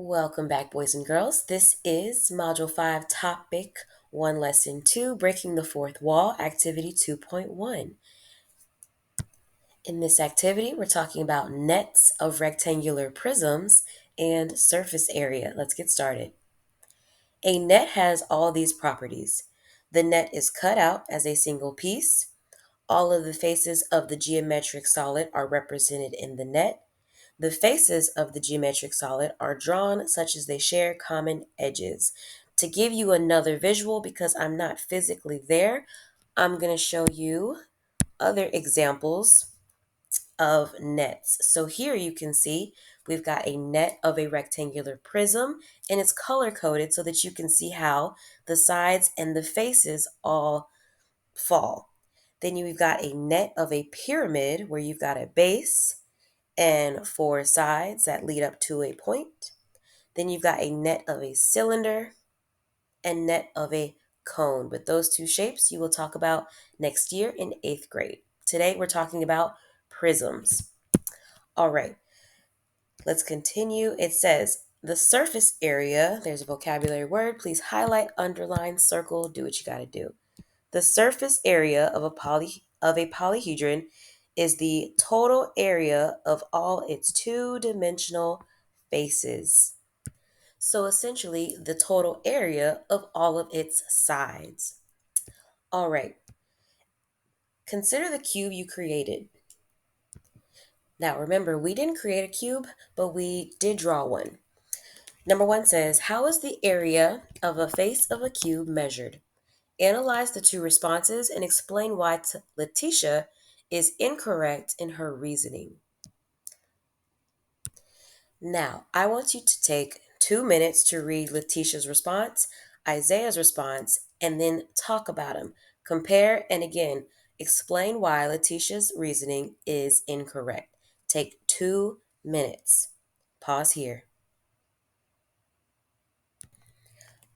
Welcome back, boys and girls. This is Module 5, Topic 1, Lesson 2, Breaking the Fourth Wall, Activity 2.1. In this activity, we're talking about nets of rectangular prisms and surface area. Let's get started. A net has all these properties. The net is cut out as a single piece. All of the faces of the geometric solid are represented in the net. The faces of the geometric solid are drawn such as they share common edges. To give you another visual, because I'm not physically there, I'm going to show you other examples of nets. So here you can see we've got a net of a rectangular prism, and it's color coded so that you can see how the sides and the faces all fall. Then you've got a net of a pyramid where you've got a base and four sides that lead up to a point. Then you've got a net of a cylinder and net of a cone. But those two shapes you will talk about next year in 8th grade. Today we're talking about prisms. All right, let's continue. It says the surface area, there's a vocabulary word. Please highlight, underline, circle, do what you got to do. The surface area of a polyhedron is the total area of all its two-dimensional faces. So essentially, the total area of all of its sides. All right, consider the cube you created. Now remember, we didn't create a cube, but we did draw one. Number 1 says, how is the area of a face of a cube measured? Analyze the two responses and explain why Letitia is incorrect in her reasoning. Now, I want you to take 2 minutes to read Letitia's response, Isaiah's response, and then talk about them. Compare and again, explain why Letitia's reasoning is incorrect. Take 2 minutes. Pause here.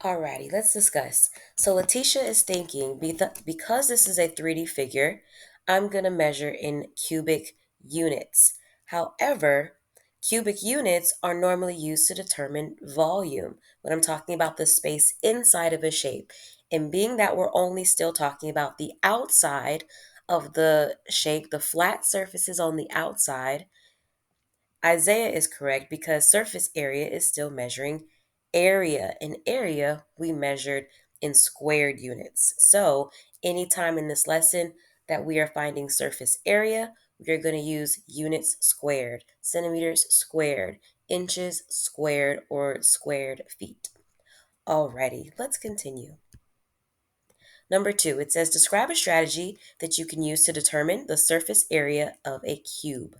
Alrighty, let's discuss. So Letitia is thinking, because this is a 3D figure, I'm going to measure in cubic units. However, cubic units are normally used to determine volume when I'm talking about the space inside of a shape. And being that we're only still talking about the outside of the shape, the flat surfaces on the outside, Isaiah is correct because surface area is still measuring area. In area, we measured in squared units. So anytime in this lesson that we are finding surface area, we're going to use units squared, centimeters squared, inches squared, or squared feet. Alrighty, let's continue. Number 2, it says describe a strategy that you can use to determine the surface area of a cube.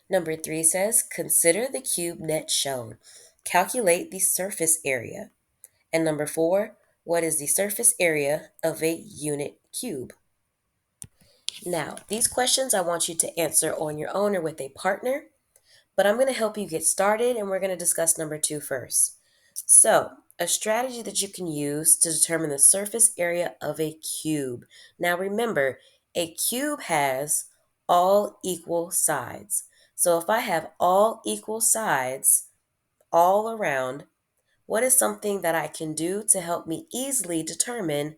Number 3 says, consider the cube net shown. Calculate the surface area. And number 4, what is the surface area of a unit cube? Now, these questions I want you to answer on your own or with a partner, but I'm going to help you get started and we're going to discuss number 2 first. So, a strategy that you can use to determine the surface area of a cube. Now remember, a cube has all equal sides. So if I have all equal sides all around, what is something that I can do to help me easily determine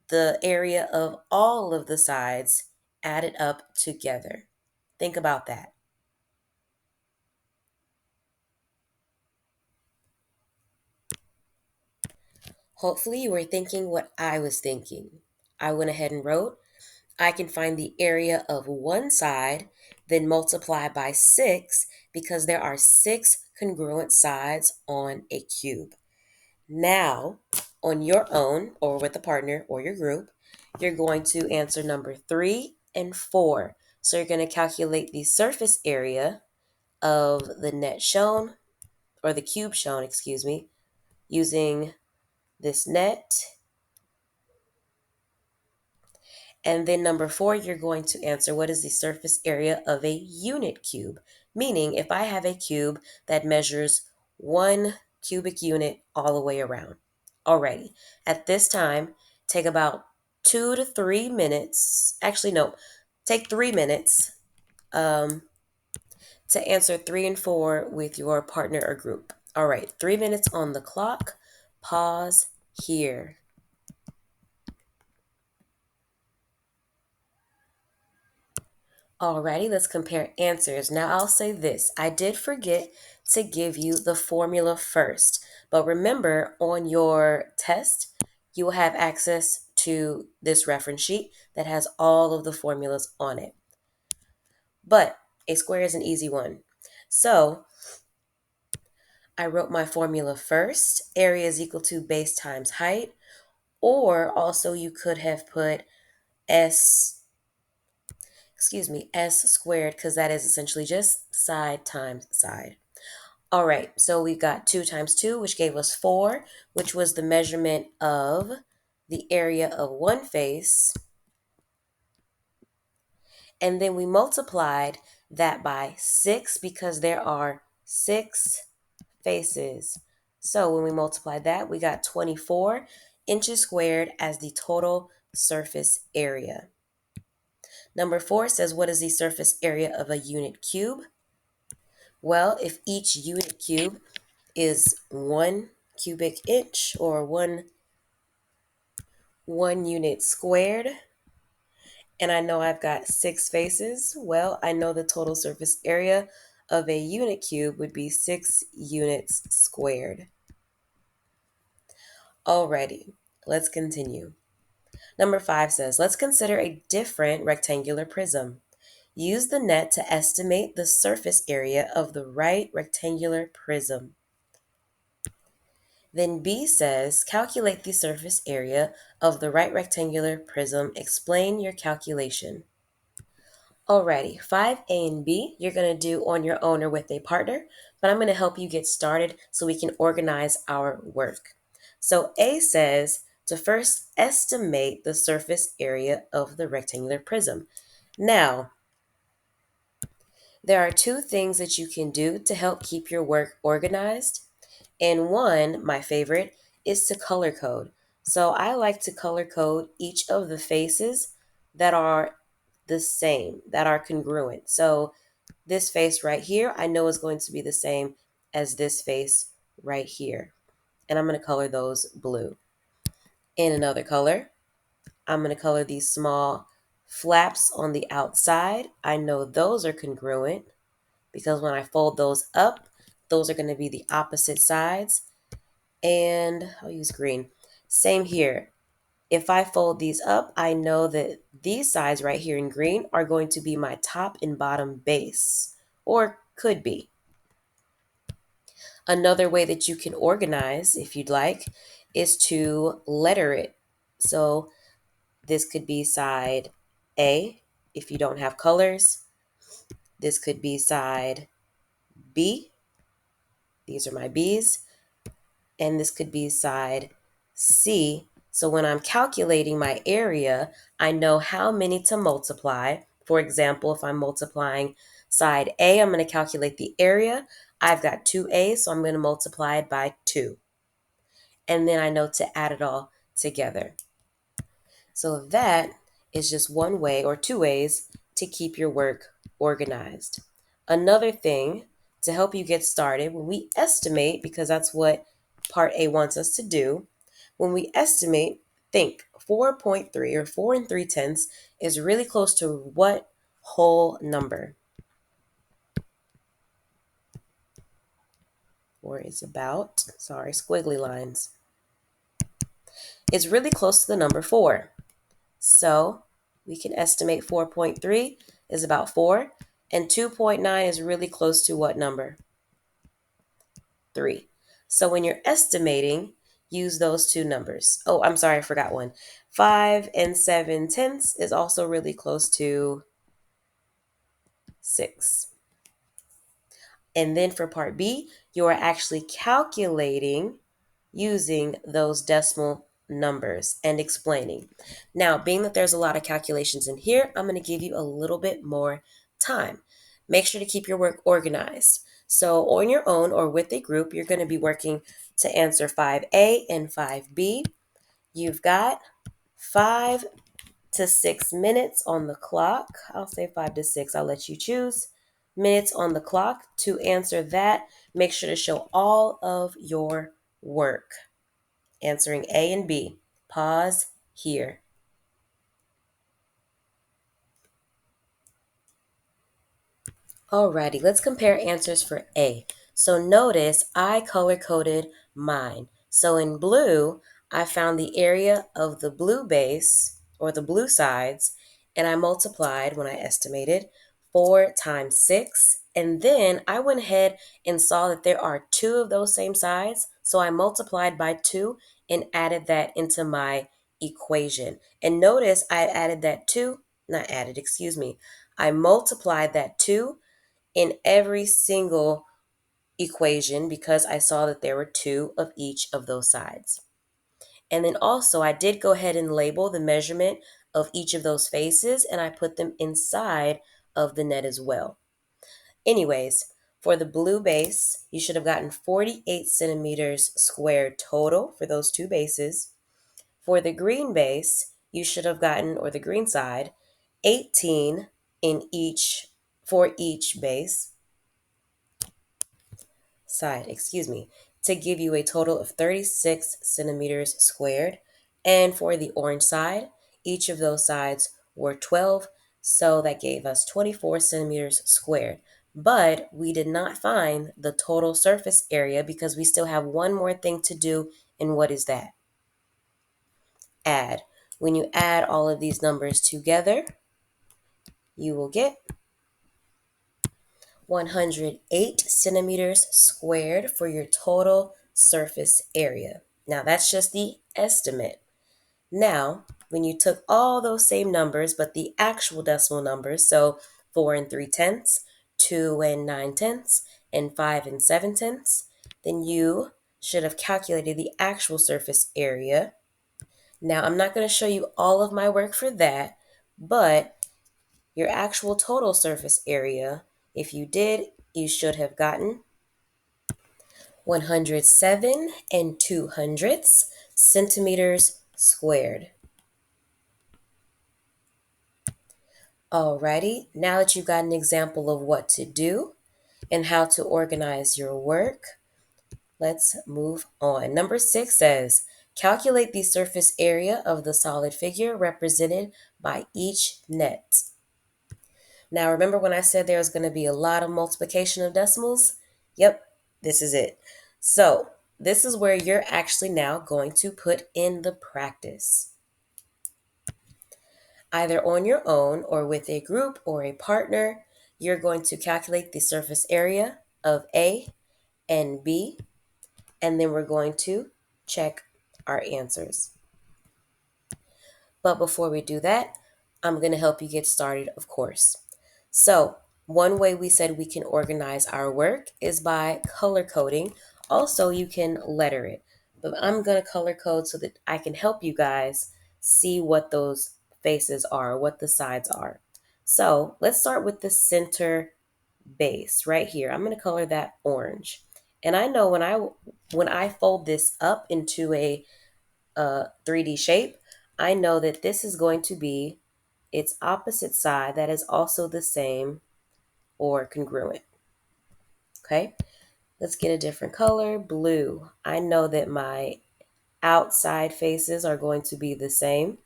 the area of all of the sides added up together? Think about that. Hopefully you were thinking what I was thinking. I went ahead and wrote, I can find the area of one side, then multiply by 6 because there are 6 congruent sides on a cube. Now, on your own or with a partner or your group, you're going to answer number 3 and 4. So you're going to calculate the surface area of the net shown, or the cube shown, excuse me, using this net. And then number 4, you're going to answer what is the surface area of a unit cube? Meaning if I have a cube that measures 1 cubic unit all the way around. Alrighty, at this time, take about 2 to 3 minutes. Actually, no, take 3 minutes to answer 3 and 4 with your partner or group. All right, 3 minutes on the clock. Pause here. Alrighty, let's compare answers. Now I'll say this. I did forget to give you the formula first, but remember on your test, you will have access to this reference sheet that has all of the formulas on it. But a square is an easy one. So I wrote my formula first. Area is equal to base times height, or also you could have put s squared, because that is essentially just side times side. All right, so we got 2 times 2, which gave us 4, which was the measurement of the area of one face. And then we multiplied that by 6 because there are 6 faces. So when we multiply that, we got 24 inches squared as the total surface area. Number 4 says, what is the surface area of a unit cube? Well, if each unit cube is 1 cubic inch or one unit squared, and I know I've got 6 faces, well, I know the total surface area of a unit cube would be 6 units squared. Alrighty, let's continue. Number 5 says, let's consider a different rectangular prism. Use the net to estimate the surface area of the right rectangular prism. Then B says, calculate the surface area of the right rectangular prism. Explain your calculation. Alrighty, 5A and B, you're going to do on your own or with a partner, but I'm going to help you get started so we can organize our work. So A says to first estimate the surface area of the rectangular prism. Now, there are 2 things that you can do to help keep your work organized. And one, my favorite, is to color code. So I like to color code each of the faces that are the same, that are congruent. So this face right here, I know is going to be the same as this face right here. And I'm going to color those blue. In another color, I'm going to color these small flaps on the outside. I know those are congruent because when I fold those up, those are going to be the opposite sides. And I'll use green. Same here. If I fold these up, I know that these sides right here in green are going to be my top and bottom base, or could be. Another way that you can organize, if you'd like, is to letter it. So this could be side A if you don't have colors. This could be side B. These are my B's. And this could be side C. So when I'm calculating my area, I know how many to multiply. For example, if I'm multiplying side A, I'm going to calculate the area. I've got 2A, so I'm going to multiply it by 2. And then I know to add it all together. So that is just one way or 2 ways to keep your work organized. Another thing to help you get started, when we estimate, because that's what part A wants us to do, when we estimate, think 4.3 or 4 and 3/10 is really close to what whole number? Or is about, squiggly lines. It's really close to the number 4. So we can estimate 4.3 is about 4, and 2.9 is really close to what number? 3. So when you're estimating, use those 2 numbers. Oh, I'm sorry, I forgot one. 5 and 7/10 is also really close to 6. And then for part B, you are actually calculating using those decimal numbers and explaining. Now, being that there's a lot of calculations in here, I'm going to give you a little bit more time. Make sure to keep your work organized. So on your own or with a group, you're going to be working to answer 5A and 5B. You've got 5 to 6 minutes on the clock. I'll say 5 to 6. I'll let you choose. minutes on the clock to answer that. Make sure to show all of your work. Answering A and B. Pause here. Alrighty, let's compare answers for A. So notice I color coded mine. So in blue, I found the area of the blue base or the blue sides, and I multiplied when I estimated 4 times 6. And then I went ahead and saw that there are two of those same sides. So I multiplied by 2 and added that into my equation. And notice I added that 2, not added, excuse me. I multiplied that 2 in every single equation because I saw that there were two of each of those sides. And then also I did go ahead and label the measurement of each of those faces and I put them inside of the net as well. Anyways, for the blue base, you should have gotten 48 centimeters squared total for those two bases. For the green base, you should have gotten, or the green side, 18 in each for each base. Side, excuse me, to give you a total of 36 centimeters squared. And for the orange side, each of those sides were 12, so that gave us 24 centimeters squared. But we did not find the total surface area because we still have one more thing to do, and what is that? Add. When you add all of these numbers together, you will get 108 centimeters squared for your total surface area. Now, that's just the estimate. Now, when you took all those same numbers, but the actual decimal numbers, so 4 and 3 tenths, 2 and 9 tenths, and 5 and 7 tenths, then you should have calculated the actual surface area. Now, I'm not going to show you all of my work for that, but your actual total surface area, if you did, you should have gotten 107 and 200ths centimeters squared. Alrighty, now that you've got an example of what to do and how to organize your work, let's move on. Number 6 says, calculate the surface area of the solid figure represented by each net. Now, remember when I said there was going to be a lot of multiplication of decimals? Yep, this is it. So, this is where you're actually now going to put in the practice. Either on your own or with a group or a partner, you're going to calculate the surface area of A and B, and then we're going to check our answers. But before we do that, I'm going to help you get started, of course. So, one way we said we can organize our work is by color coding. Also, you can letter it. But I'm going to color code so that I can help you guys see what those faces are, what the sides are. So, let's start with the center base right here. I'm going to color that orange. And I know when I fold this up into a 3D shape, I know that this is going to be its opposite side that is also the same or congruent. Okay, let's get a different color, blue. I know that my outside faces are going to be the same,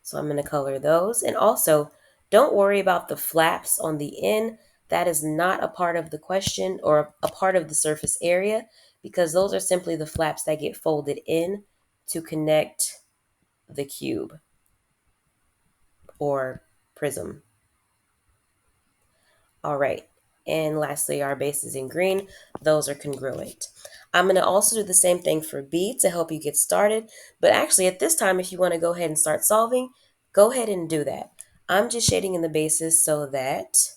so I'm going to color those. And also, don't worry about the flaps on the end. That is not a part of the question or a part of the surface area because those are simply the flaps that get folded in to connect the cube or prism. All right. And lastly, our base is in green. Those are congruent. I'm going to also do the same thing for B to help you get started. But actually, at this time, if you want to go ahead and start solving, go ahead and do that. I'm just shading in the bases so that...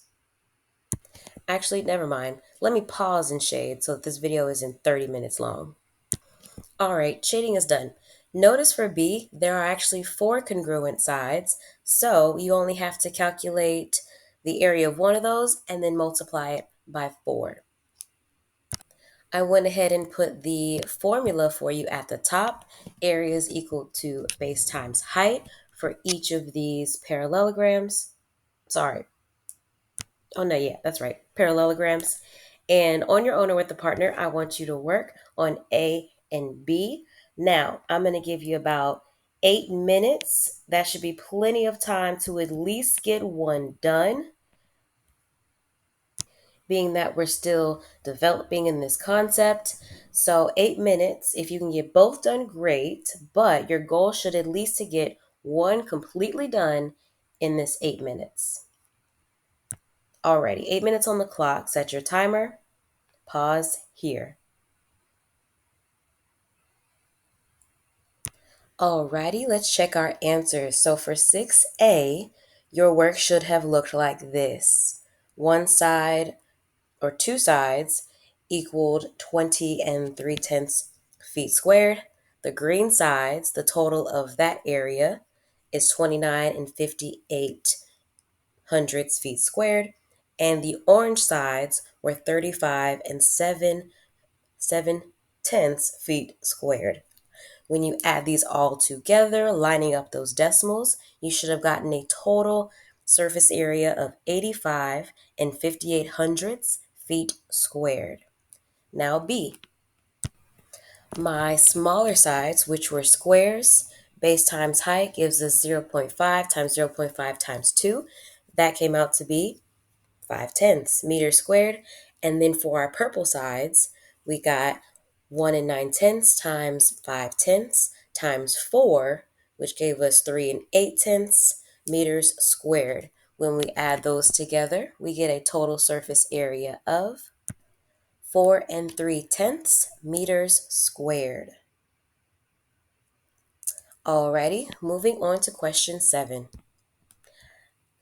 Actually, never mind. Let me pause and shade so that this video isn't 30 minutes long. All right, shading is done. Notice for B, there are actually 4 congruent sides, so you only have to calculate the area of one of those and then multiply it by 4. I went ahead and put the formula for you at the top. Area is equal to base times height for each of these parallelograms. Sorry, Oh, no, yeah, that's right. Parallelograms. And on your own or with a partner, I want you to work on A and B. Now, I'm going to give you about 8 minutes. That should be plenty of time to at least get one done, being that we're still developing in this concept. So 8 minutes, if you can get both done, great, but your goal should at least to get one completely done in this 8 minutes. Alrighty, 8 minutes on the clock. Set your timer. Pause here. Alrighty, let's check our answers. So for 6A, your work should have looked like this. One side or two sides equaled 20 and 3/10 feet squared. The green sides, the total of that area is 29 and 58 hundredths feet squared. And the orange sides were 35 and 7/10 feet squared. When you add these all together, lining up those decimals, you should have gotten a total surface area of 85 and 58 hundredths feet squared. Now B. My smaller sides, which were squares, base times height gives us 0.5 times 0.5 times 2. That came out to be 5/10 meters squared. And then for our purple sides, we got 1 and 9/10 times 5/10 times 4, which gave us 3 and 8/10 meters squared. When we add those together, we get a total surface area of 4 and 3/10 meters squared. Alrighty, moving on to question 7.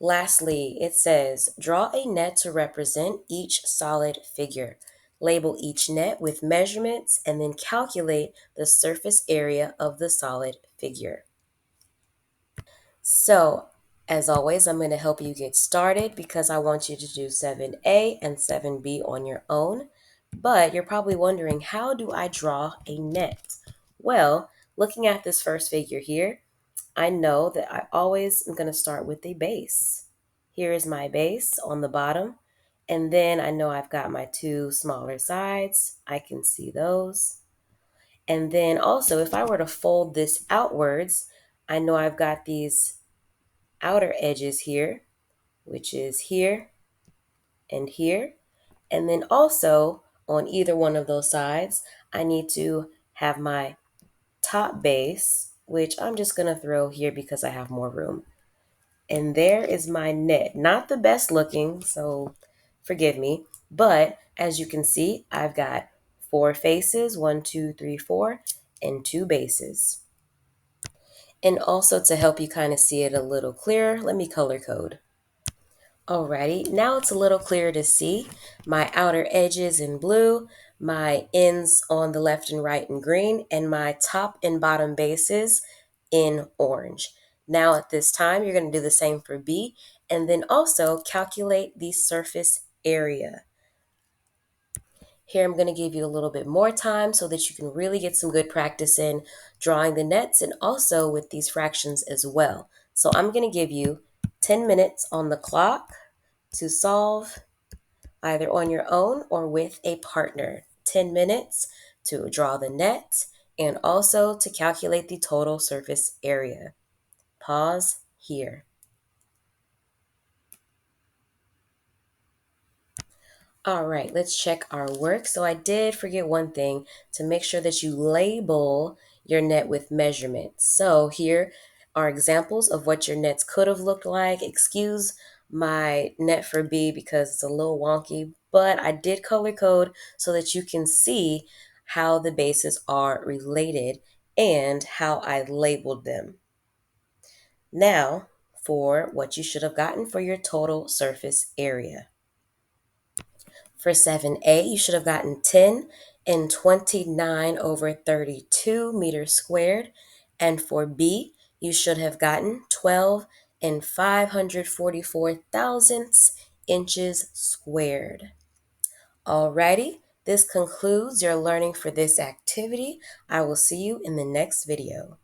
Lastly, it says, draw a net to represent each solid figure. Label each net with measurements and then calculate the surface area of the solid figure. So, as always, I'm going to help you get started because I want you to do 7A and 7B on your own. But you're probably wondering, how do I draw a net? Well, looking at this first figure here, I know that I always am going to start with a base. Here is my base on the bottom. And then I know I've got my two smaller sides. I can see those. And then also, if I were to fold this outwards, I know I've got these outer edges here, which is here and here. And then also on either one of those sides, I need to have my top base, which I'm just going to throw here because I have more room. And there is my net. Not the best looking, so forgive me. But as you can see, I've got 4 faces, 1, 2, 3, 4, and 2 bases. And also to help you kind of see it a little clearer, let me color code. Alrighty, now it's a little clearer to see. My outer edges in blue, my ends on the left and right in green, and my top and bottom bases in orange. Now at this time, you're going to do the same for B, and then also calculate the surface area. Here I'm going to give you a little bit more time so that you can really get some good practice in drawing the nets and also with these fractions as well. So I'm going to give you 10 minutes on the clock to solve either on your own or with a partner. 10 minutes to draw the net and also to calculate the total surface area. Pause here. All right, let's check our work. So I did forget one thing, to make sure that you label your net with measurements. So here are examples of what your nets could have looked like. Excuse my net for B because it's a little wonky, but I did color code so that you can see how the bases are related and how I labeled them. Now for what you should have gotten for your total surface area. For 7A, you should have gotten 10 and 29 over 32 meters squared. And for B, you should have gotten 12 and 544 thousandths inches squared. Alrighty, this concludes your learning for this activity. I will see you in the next video.